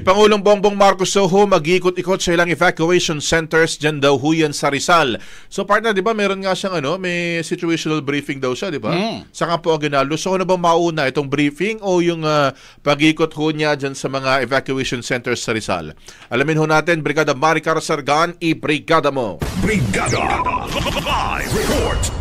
Pangulong Bongbong Marcos daw ho mag-ikot-ikot sa ilang evacuation centers dyan daw ho yan sa Rizal. So partner, di ba meron nga siyang may situational briefing daw siya, di ba? Sa Campo Aguinaldo. So ano ba mauna, itong briefing o yung pag-ikot ho niya dyan sa mga evacuation centers sa Rizal? Alamin ho natin, Brigada Maricar Sargan, i-brigada mo. Brigada Live Report.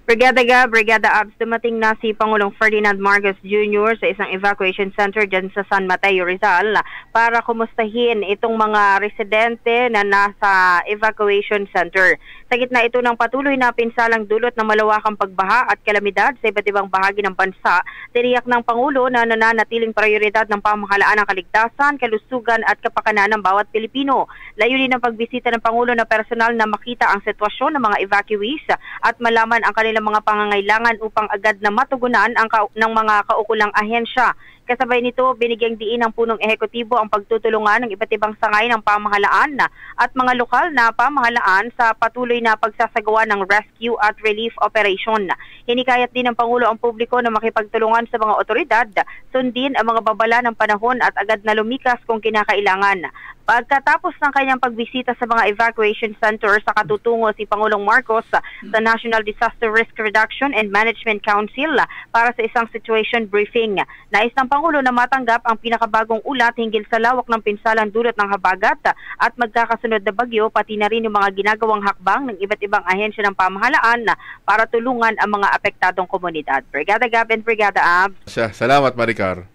Brigada Gab, Brigada Abs, dumating na si Pangulong Ferdinand Marcos Jr. sa isang evacuation center dyan sa San Mateo, Rizal para kumustahin itong mga residente na nasa evacuation center. Sa gitna ito ng patuloy na pinsalang dulot ng malawakang pagbaha at kalamidad sa iba't ibang bahagi ng bansa, tiniyak ng Pangulo na nananatiling prioridad ng pamahalaan ang kaligtasan, kalusugan at kapakanan ng bawat Pilipino. Layunin ng pagbisita ng Pangulo na personal na makita ang sitwasyon ng mga evacuees at malaman ang kanilang mga pangangailangan upang agad na matugunan ng mga kaukulang ahensya. Kasabay nito, binigyang diin ng punong ehekutibo ang pagtutulungan ng iba't ibang sangay ng pamahalaan at mga lokal na pamahalaan sa patuloy na pagsasagawa ng rescue at relief operation. Hinikayat din ng Pangulo ang publiko na makipagtulungan sa mga otoridad, sundin ang mga babala ng panahon at agad na lumikas kung kinakailangan. Pagkatapos ng kanyang pagbisita sa mga evacuation center, sa katutungo si Pangulong Marcos sa National Disaster Risk Reduction and Management Council para sa isang situation briefing. Nais ng Pangulo na matanggap ang pinakabagong ulat hinggil sa lawak ng pinsalang dulot ng habagat at magkakasunod na bagyo, pati na rin yung mga ginagawang hakbang ng iba't ibang ahensya ng pamahalaan para tulungan ang mga apektadong komunidad. Brigada Gab and Brigada Abs. Salamat, Maricar.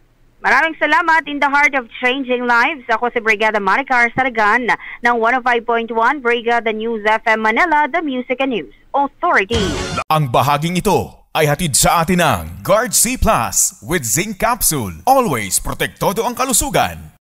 Maraming salamat. In the heart of changing lives, ako si Brigada Maricar Sargan ng 105.1 Brigada News FM Manila, the Music and News Authority. Ang bahaging ito ay hatid sa atin ng Guard C Plus with Zinc Capsule. Always protektado ang kalusugan.